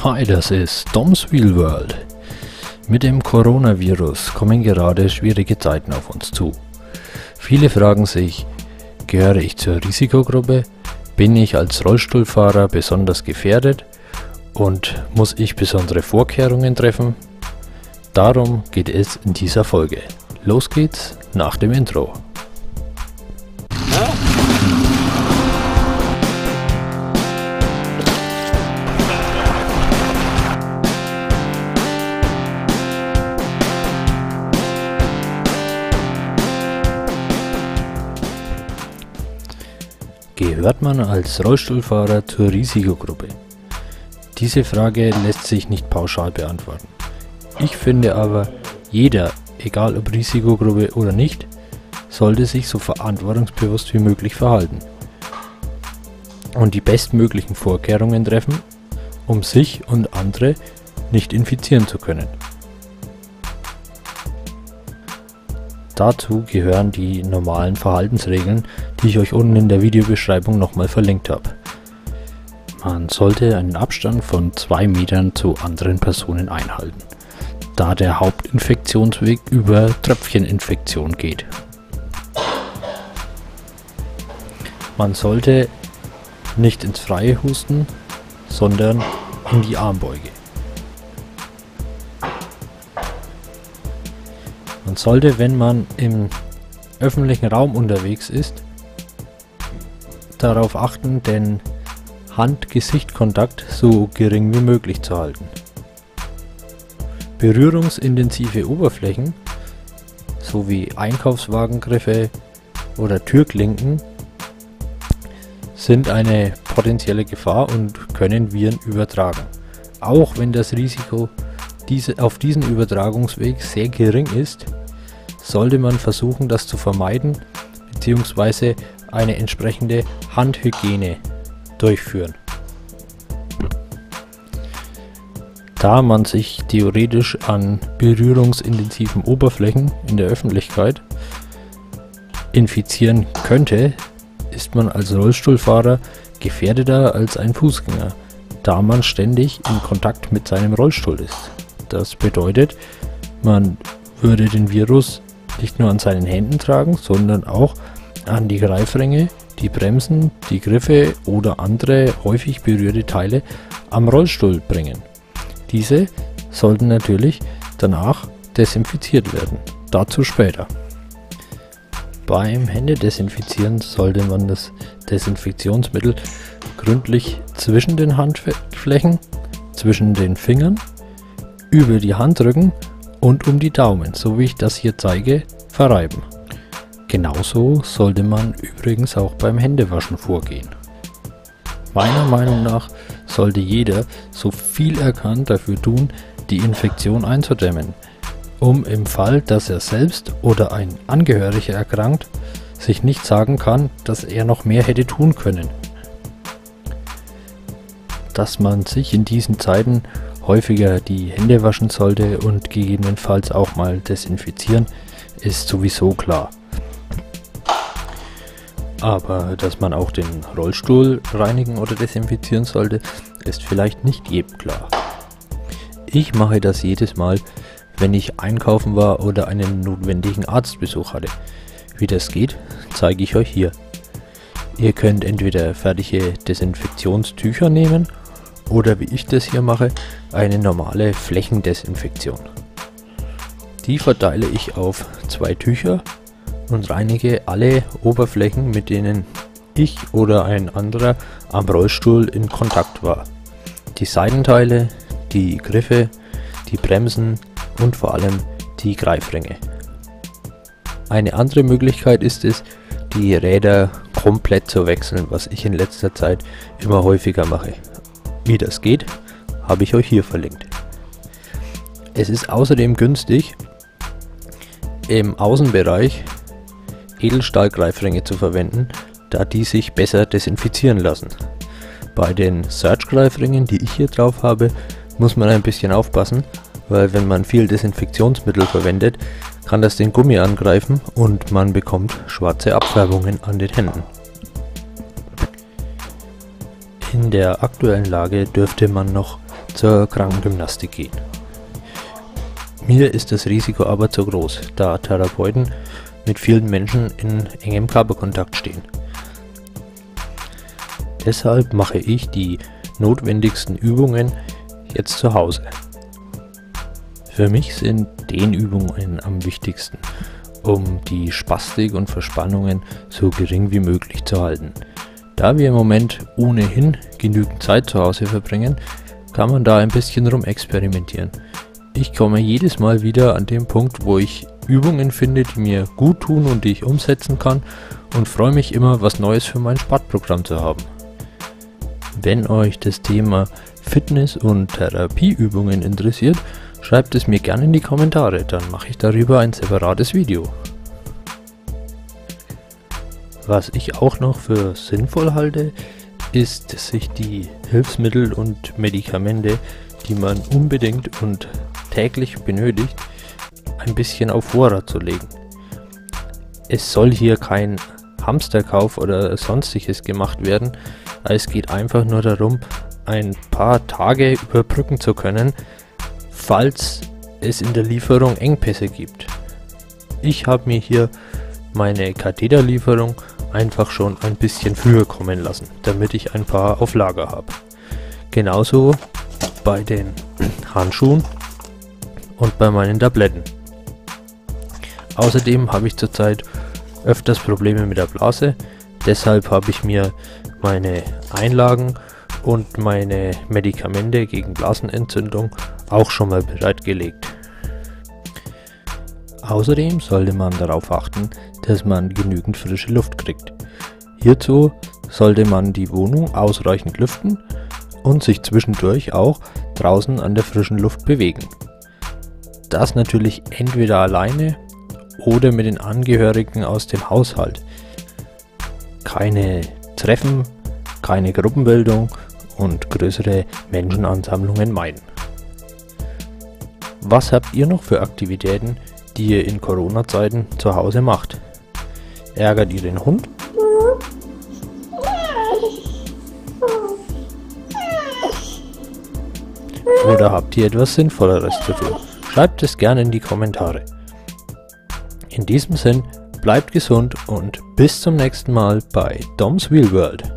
Hi, das ist Dom's Wheel World. Mit dem Coronavirus kommen gerade schwierige Zeiten auf uns zu. Viele fragen sich, gehöre ich zur Risikogruppe? Bin ich als Rollstuhlfahrer besonders gefährdet? Und muss ich besondere Vorkehrungen treffen? Darum geht es in dieser Folge. Los geht's nach dem Intro. Gehört man als Rollstuhlfahrer zur Risikogruppe? Diese Frage lässt sich nicht pauschal beantworten. Ich finde aber, jeder, egal ob Risikogruppe oder nicht, sollte sich so verantwortungsbewusst wie möglich verhalten und die bestmöglichen Vorkehrungen treffen, um sich und andere nicht infizieren zu können. Dazu gehören die normalen Verhaltensregeln, die ich euch unten in der Videobeschreibung nochmal verlinkt habe. Man sollte einen Abstand von 2 Metern zu anderen Personen einhalten, da der Hauptinfektionsweg über Tröpfcheninfektion geht. Man sollte nicht ins Freie husten, sondern in die Armbeuge. Man sollte, wenn man im öffentlichen Raum unterwegs ist, darauf achten, den Hand-Gesicht-Kontakt so gering wie möglich zu halten. Berührungsintensive Oberflächen sowie Einkaufswagengriffe oder Türklinken sind eine potenzielle Gefahr und können Viren übertragen. Auch wenn das Risiko auf diesem Übertragungsweg sehr gering ist, sollte man versuchen, das zu vermeiden bzw. eine entsprechende Handhygiene durchführen. Da man sich theoretisch an berührungsintensiven Oberflächen in der Öffentlichkeit infizieren könnte, ist man als Rollstuhlfahrer gefährdeter als ein Fußgänger, da man ständig in Kontakt mit seinem Rollstuhl ist. Das bedeutet, man würde den Virus nicht nur an seinen Händen tragen, sondern auch an die Greifringe, die Bremsen, die Griffe oder andere häufig berührte Teile am Rollstuhl bringen. Diese sollten natürlich danach desinfiziert werden. Dazu später. Beim Händedesinfizieren sollte man das Desinfektionsmittel gründlich zwischen den Handflächen, zwischen den Fingern, über die Handrücken und um die Daumen, so wie ich das hier zeige, verreiben. Genauso sollte man übrigens auch beim Händewaschen vorgehen. Meiner Meinung nach sollte jeder so viel er kann dafür tun, die Infektion einzudämmen, um im Fall, dass er selbst oder ein Angehöriger erkrankt, sich nicht sagen kann, dass er noch mehr hätte tun können. Dass man sich in diesen Zeiten häufiger die Hände waschen sollte und gegebenenfalls auch mal desinfizieren, ist sowieso klar. Aber dass man auch den Rollstuhl reinigen oder desinfizieren sollte, ist vielleicht nicht jedem klar. Ich mache das jedes Mal, wenn ich einkaufen war oder einen notwendigen Arztbesuch hatte. Wie das geht, zeige ich euch hier. Ihr könnt entweder fertige Desinfektionstücher nehmen oder, wie ich das hier mache, eine normale Flächendesinfektion. Die verteile ich auf 2 Tücher und reinige alle Oberflächen, mit denen ich oder ein anderer am Rollstuhl in Kontakt war. Die Seitenteile, die Griffe, die Bremsen und vor allem die Greifringe. Eine andere Möglichkeit ist es, die Räder komplett zu wechseln, was ich in letzter Zeit immer häufiger mache. Wie das geht, habe ich euch hier verlinkt. Es ist außerdem günstig, im Außenbereich Edelstahlgreifringe zu verwenden, da die sich besser desinfizieren lassen. Bei den Surge-Greifringen, die ich hier drauf habe, muss man ein bisschen aufpassen, weil wenn man viel Desinfektionsmittel verwendet, kann das den Gummi angreifen und man bekommt schwarze Abfärbungen an den Händen. In der aktuellen Lage dürfte man noch zur Krankengymnastik gehen. Mir ist das Risiko aber zu groß, da Therapeuten mit vielen Menschen in engem Körperkontakt stehen. Deshalb mache ich die notwendigsten Übungen jetzt zu Hause. Für mich sind Dehnübungen am wichtigsten, um die Spastik und Verspannungen so gering wie möglich zu halten. Da wir im Moment ohnehin genügend Zeit zu Hause verbringen, kann man da ein bisschen rumexperimentieren. Ich komme jedes Mal wieder an den Punkt, wo ich Übungen finde, die mir gut tun und die ich umsetzen kann, und freue mich immer, was Neues für mein Sportprogramm zu haben. Wenn euch das Thema Fitness- und Therapieübungen interessiert, schreibt es mir gerne in die Kommentare, dann mache ich darüber ein separates Video. Was ich auch noch für sinnvoll halte, ist, sich die Hilfsmittel und Medikamente, die man unbedingt und täglich benötigt, ein bisschen auf Vorrat zu legen. Es soll hier kein Hamsterkauf oder sonstiges gemacht werden, es geht einfach nur darum, ein paar Tage überbrücken zu können, falls es in der Lieferung Engpässe gibt. Ich habe mir hier meine Katheterlieferung einfach schon ein bisschen früher kommen lassen, damit ich ein paar auf Lager habe. Genauso bei den Handschuhen und bei meinen Tabletten. Außerdem habe ich zurzeit öfters Probleme mit der Blase, deshalb habe ich mir meine Einlagen und meine Medikamente gegen Blasenentzündung auch schon mal bereitgelegt. Außerdem sollte man darauf achten, dass man genügend frische Luft kriegt. Hierzu sollte man die Wohnung ausreichend lüften und sich zwischendurch auch draußen an der frischen Luft bewegen. Das natürlich entweder alleine oder mit den Angehörigen aus dem Haushalt. Keine Treffen, keine Gruppenbildung und größere Menschenansammlungen meiden. Was habt ihr noch für Aktivitäten, die ihr in Corona-Zeiten zu Hause macht? Ärgert ihr den Hund? Oder habt ihr etwas Sinnvolleres zu tun? Schreibt es gerne in die Kommentare. In diesem Sinn, bleibt gesund und bis zum nächsten Mal bei Dom's Wheel World.